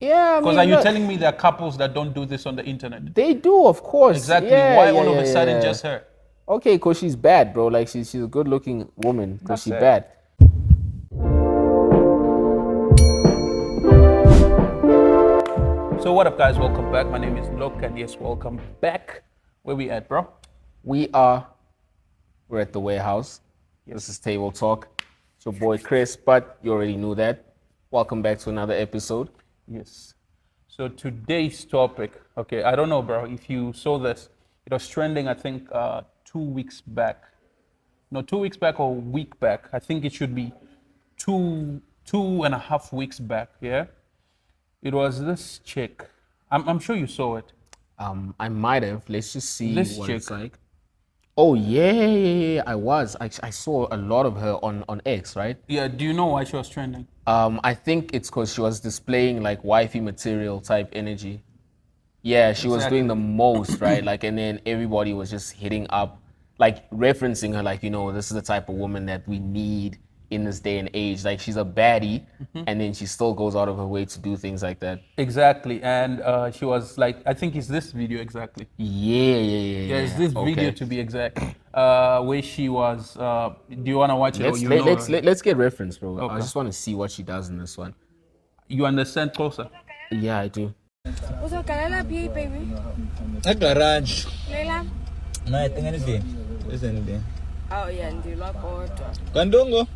Yeah, I Because mean, are you look, telling me there are couples that don't do this on the internet? they do, of course. Exactly. Yeah, Why yeah, all of yeah, a sudden yeah. just her? Okay, cause she's bad, bro. Like she's a good-looking woman, cause That's she it. bad. So what up, guys? Welcome back. My name is Lok, and yes, welcome back. Where we at, bro? We're at the warehouse. This Yes. is Table Talk. It's your boy Chris, but you already knew that. Welcome back to another episode. Yes. So today's topic, okay, I don't know, bro, if you saw this. It was trending, I think, 2 weeks back. No, 2 weeks back or a week back. I think it should be two and a half weeks back. Yeah. It was this chick. I'm sure you saw it. I might have. Let's just see This what chick. it's like. Oh yeah. I saw a lot of her on X, right? Yeah. Do you know why she was trending? I think it's because she was displaying like wifey material type energy. Yeah, she was doing the Exactly. most, right? Like, and then everybody was just hitting up, like referencing her, like, this is the type of woman that we need in this day and age. Like, she's a baddie, and then she still goes out of her way to do things like that. Exactly. And she was like, I think it's this video exactly. Yeah, yeah, yeah, Yeah, it's yeah. this video Okay. to be exact. Where she was. Do you want to watch it or Let's you let, know let's already? let's get reference, bro. I Okay. just want to see what she does in this one. You understand closer? Yeah, I do. Uzogalela phi baby? Garage. Lela? No, I think anything. Isn't there? Oh yeah, ndilwa kodwa. Kandongo.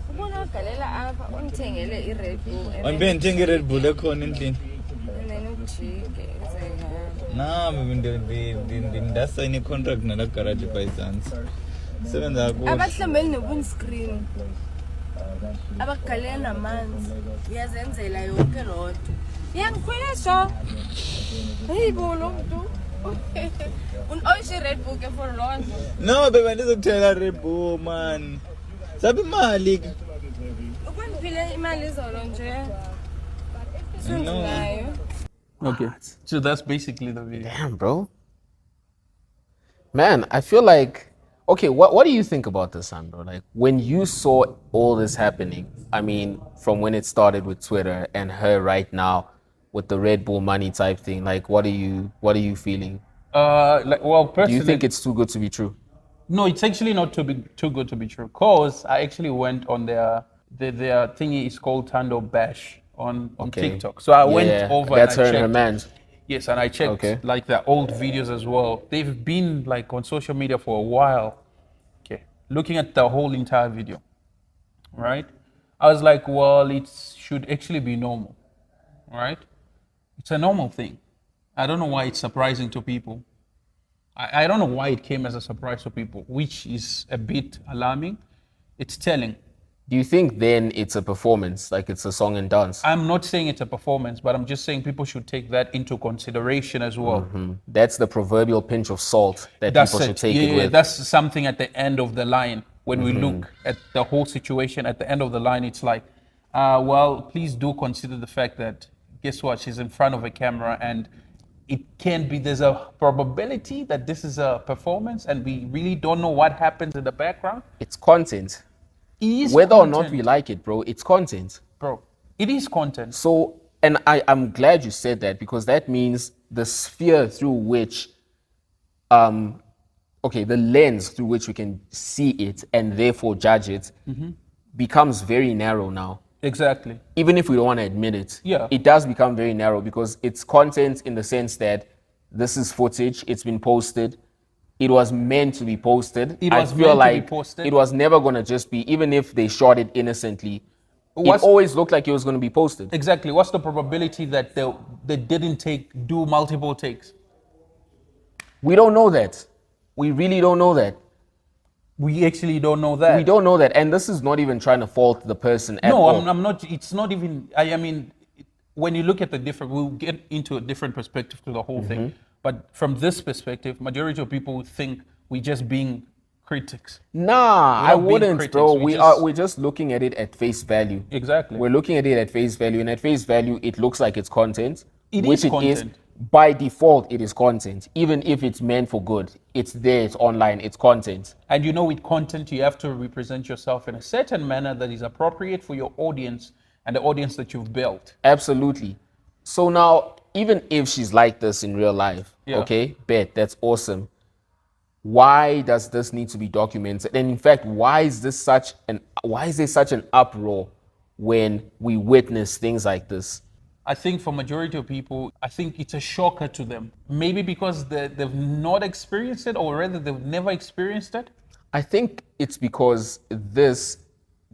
Ubona ugalela apha undithengele i-Red Bull Andibe ndithenga i-Red Bull ekhona endlini. and then ujike Nam ndasayina i-contract nala garage bayizansi. Sebenza kuhle. abahlambeli ne-windscreen abakugalela namanzi uyazenzela yonke loo nto yangikhwele so heyi bo lo mntu oyisho i-Red Bull ke for loo nto No, babe, andizokuthela Red Bull man. Sabe imali ke. ukwendiphile imali izolo nje No. sendinayo. Okay. So that's basically the video. Damn, bro. Man, I feel like, okay, what do you think about this, son, bro? Like, when you saw all this happening, I mean, from when it started with Twitter and her right now with the Red Bull money type thing, like, what are you feeling? Well, Do personally, you think it's too good to be true? no, it's actually not too good to be true. Cause I actually went on their thingy is called Ntando Bash on Okay. TikTok. So I went Yeah, over that's and I her and her checked. man. Yes, and I checked Okay. like their old videos as well. They've been like on social media for a while. Okay, looking at the whole entire video, right? I was like, well, it should actually be normal, right? It's a normal thing. I don't know why it's surprising to people. I don't know why it came as a surprise to people, which is a bit alarming. It's telling. Do you think then it's a performance, like it's a song and dance? I'm not saying it's a performance, but I'm just saying people should take that into consideration as well. That's the proverbial pinch of salt that That's people should it. take Yeah, it with. that's something at the end of the line. When we look at the whole situation, at the end of the line, it's like, well, please do consider the fact that, guess what, she's in front of a camera and it can be, there's a probability that this is a performance and we really don't know what happens in the background. It's content. It is Whether or not content, we like it, bro, it's content. bro. It is content. So, and I'm glad you said that because that means the sphere through which, the lens through which we can see it and therefore judge it becomes very narrow now. Exactly. Even if we don't want to admit it, Yeah. it does become very narrow because it's content in the sense that this is footage, it's been posted, it was meant to be posted. It was I feel meant to be like posted. it was never going to just be, even if they shot it innocently, What's- it always looked like it was going to be posted. Exactly. What's the probability that they didn't do multiple takes? We don't know that. We really don't know that. We actually don't know that. We don't know that. And this is not even trying to fault the person at No, all. I'm not. It's not even. I mean, when you look at the different, we'll get into a different perspective to the whole thing. But from this perspective, majority of people think we're just being critics. Nah, We're I not being wouldn't, critics, bro. we We're just looking at it at face value. Exactly. We're looking at it at face value, and at face value, it looks like it's content. It which is content. By default, it is content. Even if it's meant for good, it's there, it's online, it's content. And you know, with content, you have to represent yourself in a certain manner that is appropriate for your audience and the audience that you've built. Absolutely. So now, even if she's like this in real life, Yeah. okay, bet, that's awesome. Why does this need to be documented? And in fact, why is there such an uproar when we witness things like this? I think for majority of people, I think it's a shocker to them. Maybe because they've not experienced it, or rather they've never experienced it. I think it's because this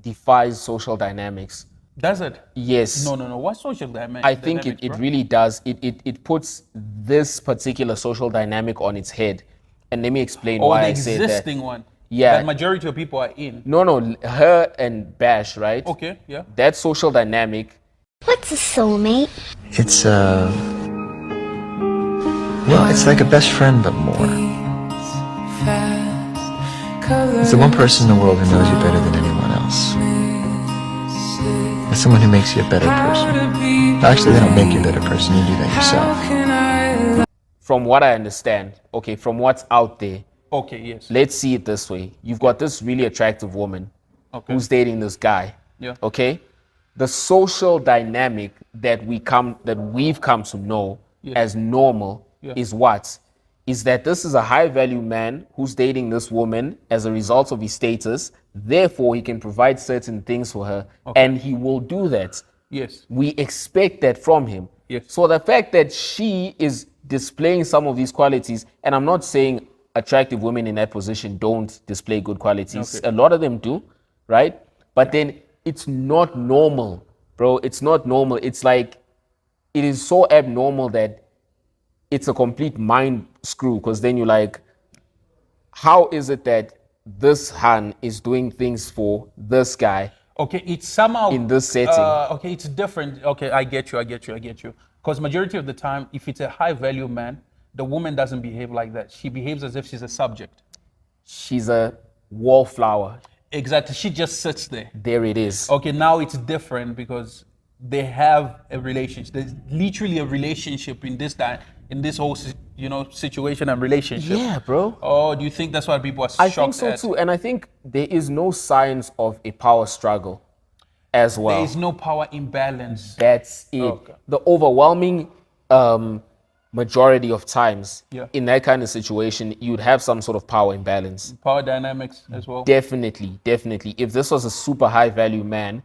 defies social dynamics. Does it? Yes. No. What social dynamic? I think it really does. It puts this particular social dynamic on its head. And let me explain or why the I said that. existing one. Yeah. That majority of people are in. No, her and Bash, right? Okay, yeah. That social dynamic. What's a soulmate? It's well, it's like a best friend, but more. It's the one person in the world who knows you better than anyone else. It's someone who makes you a better person. Actually, they don't make you a better person, you do that yourself. From what I understand, okay, from what's out there, Okay, yes. let's see it this way. You've got this really attractive woman who's dating this guy. Yeah. Okay? The social dynamic that we've come to know as normal is what? Is that this is a high value man who's dating this woman as a result of his status. Therefore, he can provide certain things for her, and he will do that. Yes. We expect that from him. Yes. So the fact that she is displaying some of these qualities, and I'm not saying attractive women in that position don't display good qualities. Okay. A lot of them do, right? But then it's not normal, bro. It's not normal. It's like, it is so abnormal that it's a complete mind screw, because then you're like, how is it that this Han is doing things for this guy Okay, it's somehow in this setting? Okay, it's different. Okay, I get you. Because majority of the time, if it's a high value man, the woman doesn't behave like that. She behaves as if she's a subject. She's a wallflower. Exactly. She just sits there. There it is. Okay, now it's different because they have a relationship. There's literally a relationship in this whole situation and relationship. Yeah, bro. Oh, do you think that's why people are shocked I think so at? too. And I think there is no signs of a power struggle as well. There is no power imbalance. That's it. Okay. The overwhelming majority of times in that kind of situation, you'd have some sort of power imbalance. Power dynamics as well. Definitely. If this was a super high value man,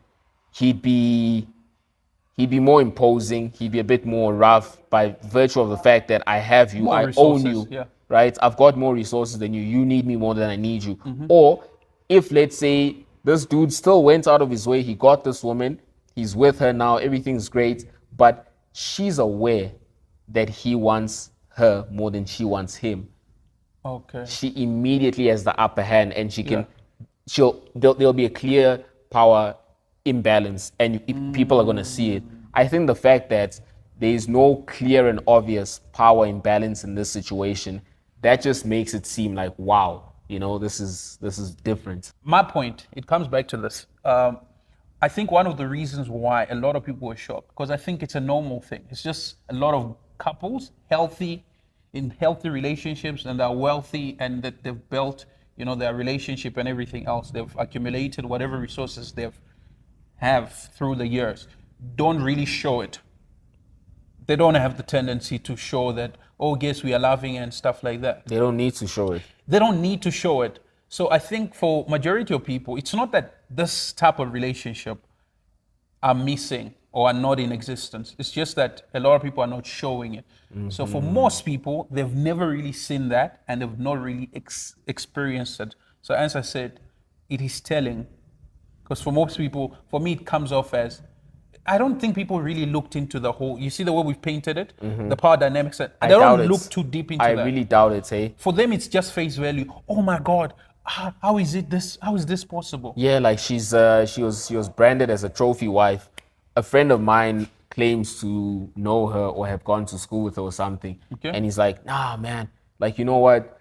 he'd be more imposing. He'd be a bit more rough by virtue of the fact that I have you, More I resources, own you, yeah. right? I've got more resources than you. You need me more than I need you. Or if, let's say, this dude still went out of his way, he got this woman, he's with her now, everything's great, but she's aware that he wants her more than she wants him. Okay. She immediately has the upper hand, and there'll be a clear power imbalance, and people are going to see it. I think the fact that there is no clear and obvious power imbalance in this situation, that just makes it seem like, wow, this is different. My point, it comes back to this. I think one of the reasons why a lot of people are shocked, because I think it's a normal thing. It's just a lot of couples, in healthy relationships, and they're wealthy, and that they've built, their relationship and everything else. They've accumulated whatever resources they've have through the years. Don't really show it. They don't have the tendency to show that, oh, guess we are loving and stuff like that. They don't need to show it. They don't need to show it. So I think for majority of people, it's not that this type of relationship are missing or are not in existence. It's just that a lot of people are not showing it. So for most people, they've never really seen that, and they've not really experienced it. So as I said, it is telling. Because for most people, for me, it comes off as, I don't think people really looked into the whole, you see the way we've painted it? The power dynamics, they don't look too deep into that. I really doubt it, hey? For them, it's just face value. Oh my God, how is this possible? Yeah, like she was branded as a trophy wife. A friend of mine claims to know her or have gone to school with her or something. Okay. And he's like, nah, man, like, you know what?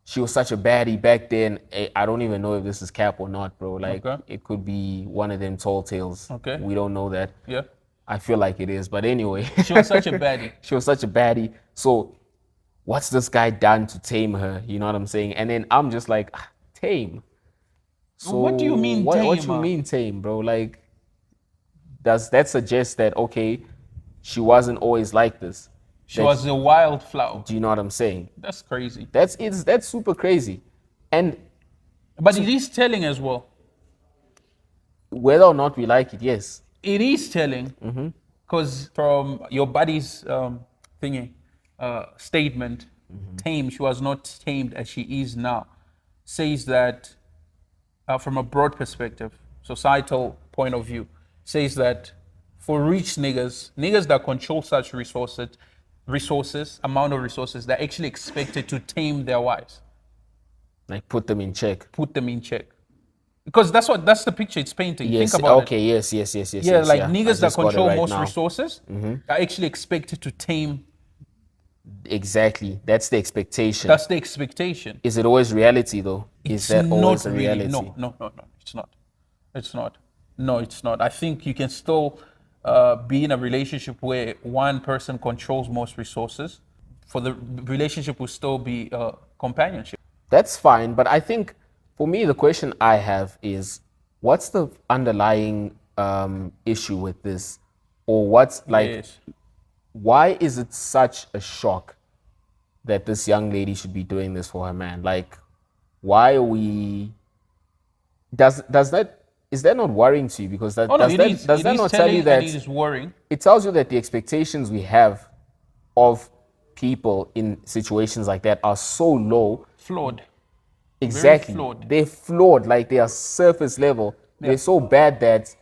She was such a baddie back then. I don't even know if this is cap or not, bro. Like, it could be one of them tall tales. Okay. We don't know that. Yeah. I feel like it is, but anyway. She was such a baddie. She was such a baddie. So what's this guy done to tame her? You know what I'm saying? And then I'm just like, tame? So what do you mean what tame? What you mean tame, bro? Like, does that suggest that, okay, she wasn't always like this. She was a wildflower. Do you know what I'm saying? That's crazy. That's super crazy. And But it is telling as well. whether or not we like it, yes. It is telling because from your buddy's statement, tame, she was not tamed as she is now, says that from a broad perspective, societal point of view, says that for rich niggas that control such amount of resources, they're actually expected to tame their wives, Like put them in check. put them in check. Because that's the picture it's painting. Yes. Think about it. Okay. Yes. Yeah, like I niggas that just got it control right most now. resources are actually expected to tame. Exactly. That's the expectation. That's the expectation. Is it always reality though? Is that always a really. reality? No. It's not. It's not. No, it's not. I think you can still be in a relationship where one person controls most resources. For the relationship will still be companionship. That's fine, but I think for me the question I have is, what's the underlying issue with this, or what's like? Yes. Why is it such a shock that this young lady should be doing this for her man? Like, why are we? Does that, is that not worrying to you? Because that Oh no, does that not tell you that that it is worrying? it tells you that the expectations we have of people in situations like that are so low. Flawed. Exactly. flawed. They're flawed, like they are surface level. They're so bad that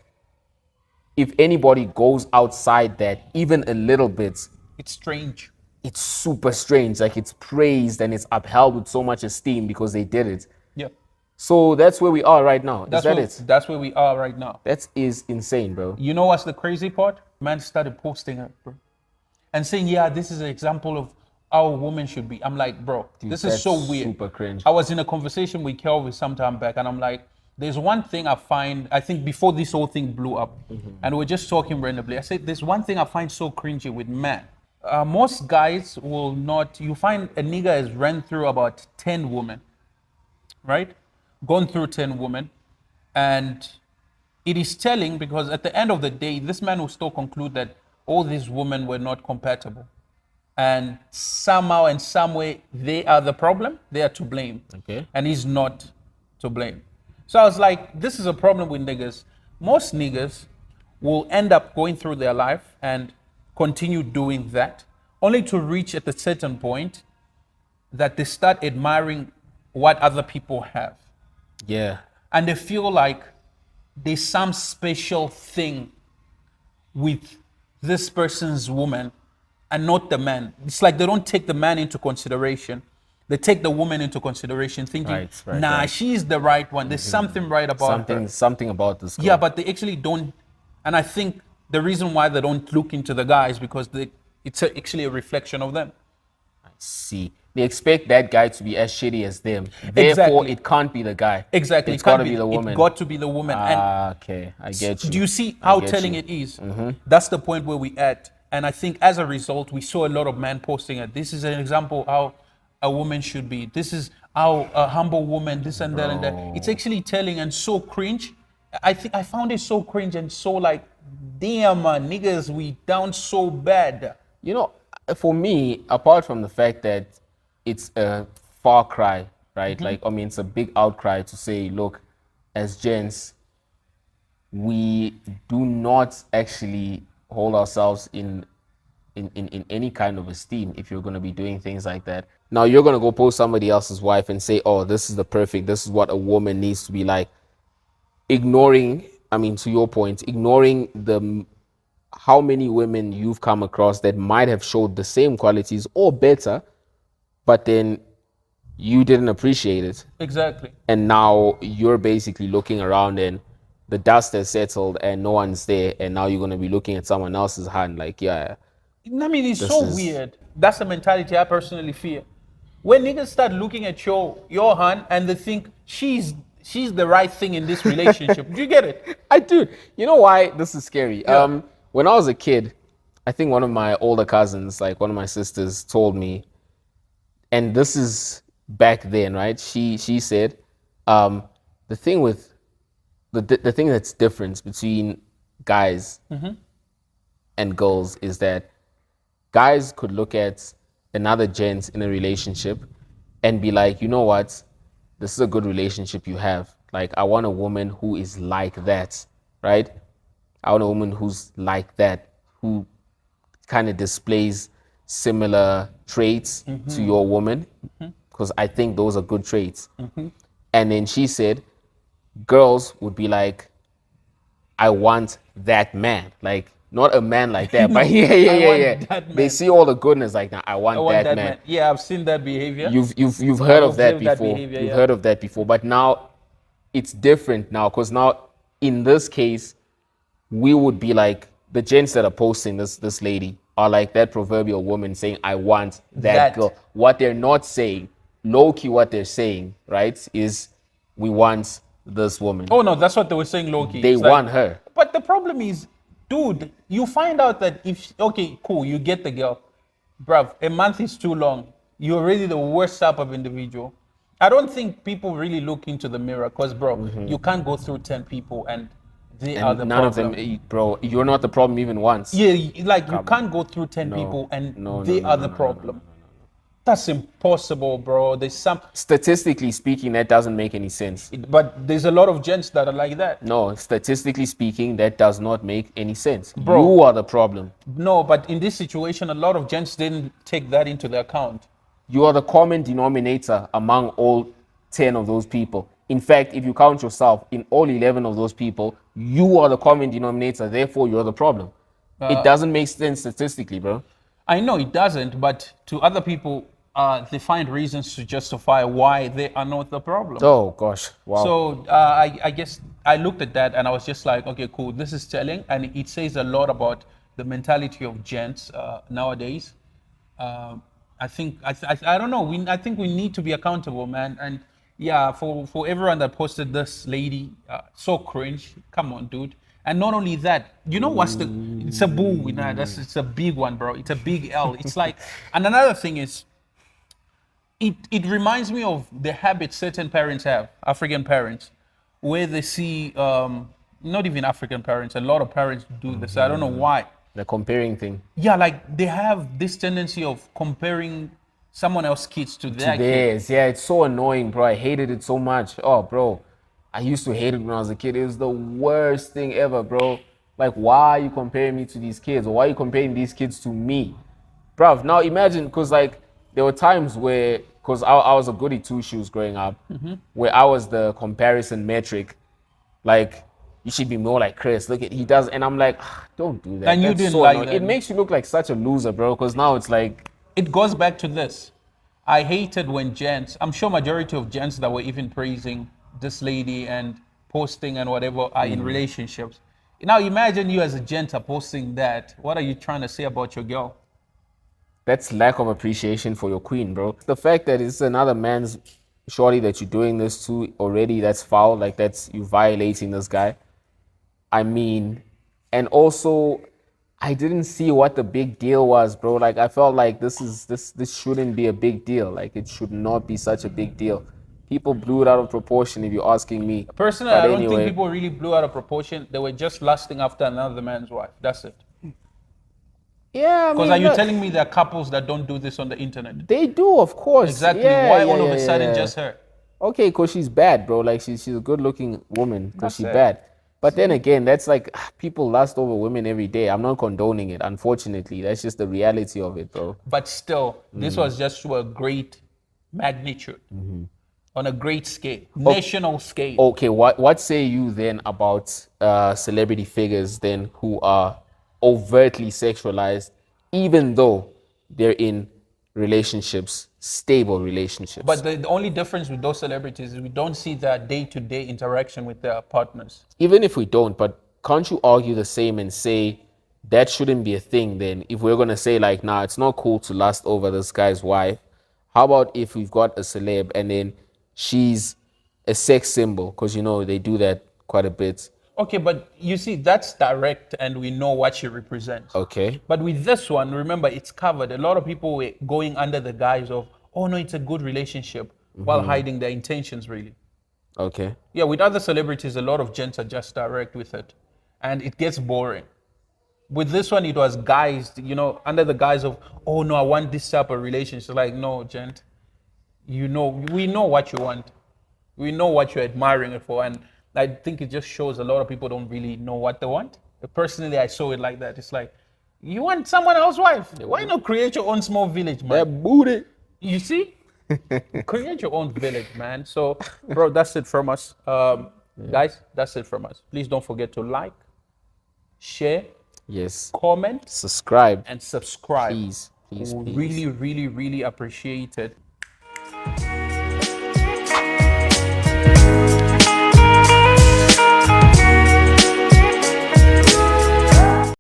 if anybody goes outside that even a little bit, It's strange. it's super strange. Like it's praised and it's upheld with so much esteem because they did it. Yeah. So that's where we are right now. Is that it? That's where we are right now. That is insane, bro. You know what's the crazy part? Man started posting it, bro, and saying, "Yeah, this is an example of how a woman should be." I'm like, bro, this is that's so weird. super cringe. I was in a conversation with Kelvin some time back, and I'm like, there's one thing I think before this whole thing blew up, and we're just talking randomly. I said, there's one thing I find so cringy with men. Most guys will not, you find a nigga has ran through about 10 women, right? Gone through 10 women, and it is telling because at the end of the day, this man will still conclude that all these women were not compatible. And somehow and some way, they are the problem, they are to blame. Okay. And he's not to blame. So I was like, this is a problem with niggas. Most niggas will end up going through their life and continue doing that, only to reach at a certain point that they start admiring what other people have. Yeah. And they feel like there's some special thing with this person's woman and not the man. It's like they don't take the man into consideration. They take the woman into consideration, thinking, Right. she's the right one. There's something right about her. Something about this girl. Yeah, but they actually don't. And I think the reason why they don't look into the guys because it's actually a reflection of them. See, they expect that guy to be as shitty as them. Therefore, it can't be the guy. Exactly. It's got to be the woman. It's got to be the woman. Okay, I get you. Do you see how telling it is? That's the point where we at. And I think as a result, we saw a lot of men posting it. This is an example how a woman should be. This is how a humble woman, this and that and that. It's actually telling and so cringe. I think I found it so cringe and so like, damn, man, niggas, we down so bad. You know, for me, apart from the fact that it's a far cry, right? Like, I mean, it's a big outcry to say, look, as gents, we do not actually hold ourselves in any kind of esteem if you're going to be doing things like that. Now, you're going to go post somebody else's wife and say, oh, this is this is what a woman needs to be like. Ignoring, I mean, to your point, ignoring how many women you've come across that might have showed the same qualities or better, but then you didn't appreciate it. Exactly. And now you're basically looking around and the dust has settled and no one's there. And now you're going to be looking at someone else's hand like, yeah. I mean, it's so weird. That's the mentality I personally fear. When niggas start looking at your hand and they think she's the right thing in this relationship. Do you get it? I do. You know why this is scary? Yeah. When I was a kid, I think one of my older cousins, like one of my sisters, told me, and this is back then, right? She said, the thing that's different between guys and girls is that guys could look at another gent in a relationship and be like, you know what, this is a good relationship you have. Like, I want a woman who is like that, right? I want a woman who's like that, who kind of displays similar traits to your woman, because I think those are good traits. And then she said, girls would be like, I want that man. Like, not a man like that, but I want that They man. see all the goodness, like, nah, I I want want that that man. man. Yeah, I've seen that behavior. You've heard I've of that observed that before. behavior, You've yeah. heard of that before. But now it's different now, because now in this case, we would be like the gents that are posting this lady are like that proverbial woman saying, I want that girl. What they're not saying, low key, what they're saying, right, is we want this woman. Oh no, that's what they were saying, Loki. They It's like- want her. But the problem is, dude, you find out that if okay, cool, you get the girl, bruv, a month is too long. You're already the worst type of individual. I don't think people really look into the mirror, because, bro, you can't go through 10 people and they are And the none problem. of them, bro, you're not the problem even once. Yeah, like you can't go through 10 No. people and No, they no, are no, the no, no, problem. That's impossible, bro. There's some, Statistically speaking, that doesn't make any sense. but there's a lot of gents that are like that. No, statistically speaking, that does not make any sense. Bro. You are the problem. No, but in this situation, a lot of gents didn't take that into the account. You are the common denominator among all 10 of those people. In fact, if you count yourself, in all 11 of those people, you are the common denominator. Therefore, you're the problem. It doesn't make sense statistically, bro. I know it doesn't, but to other people, they find reasons to justify why they are not the problem. Oh, gosh. Wow. So I guess I looked at that and I was just like, okay, cool. This is telling, and it says a lot about the mentality of gents nowadays. I don't know. I think we need to be accountable, man. And yeah, for everyone that posted this lady, so cringe. Come on, dude. And not only that, you know what's it's a boo. You know, it's a big one, bro. It's a big L. It's like, and another thing is, it reminds me of the habit certain parents have, African parents, where they see, not even African parents, a lot of parents do this. I don't know why. The comparing thing. Yeah, like they have this tendency of comparing someone else's kids to their kids. Theirs. Yeah, it's so annoying, bro. I hated it so much. Oh, bro. I used to hate it when I was a kid. It was the worst thing ever, bro. Like, why are you comparing me to these kids? Or why are you comparing these kids to me? Bruv, now imagine, because, like, there were times where, because I was a goody two-shoes growing up, where I was the comparison metric. Like, you should be more like Chris. Look at, he does. And I'm like, don't do that. And you That's didn't so like annoying. that. It makes you look like such a loser, bro, because now it's like, It goes back to this. I hated when gents, I'm sure majority of gents that were even praising this lady and posting and whatever are in relationships. Now imagine you as a gent are posting that. What are you trying to say about your girl? that's lack of appreciation for your queen, bro. The fact that it's another man's shorty that you're doing this to already, that's foul. Like, that's you violating this guy. I mean, and also, I didn't see what the big deal was, bro. Like, I felt like this shouldn't be a big deal. Like, it should not be such a big deal. People blew it out of proportion, if you're asking me. Personally, But I don't anyway, think people really blew out of proportion. They were just lusting after another man's wife. That's it. yeah, I Because mean, are you look, telling me there are couples that don't do this on the internet? they do, of course. Exactly. Yeah, Why yeah, all of yeah, a sudden yeah. just her? Okay, because she's bad, bro. Like, she's a good-looking woman because That's she's it. bad. But then again, that's like, people lust over women every day. I'm not condoning it, unfortunately. That's just the reality of it, bro. But still, this was just to a great magnitude, on a great scale, national scale. Okay, what say you then about celebrity figures then who are overtly sexualized, even though they're in relationships, stable relationships? But the only difference with those celebrities is we don't see their day-to-day interaction with their partners. Even if we don't, but can't you argue the same and say that shouldn't be a thing then? If we're going to say like, nah, it's not cool to lust over this guy's wife, how about if we've got a celeb and then she's a sex symbol? Because, you know, they do that quite a bit. Okay, but you see, that's direct and we know what she represents. Okay. But with this one, remember, it's covered. A lot of people were going under the guise of, oh no, it's a good relationship, while hiding their intentions, really. Okay. Yeah, with other celebrities, a lot of gents are just direct with it. And it gets boring. With this one, it was guised, you know, under the guise of, oh no, I want this type of relationship. Like, no, gent, you know, we know what you want. We know what you're admiring it for. And I think it just shows a lot of people don't really know what they want. Personally, I saw it like that. It's like, you want someone else's wife. Why not create your own small village, man? That booty. You see? Create your own village, man. So, bro, that's it from us. Guys, that's it from us. Please don't forget to like, share, Yes. comment, Subscribe. and subscribe. Please, please, We please. really, really, really appreciate it.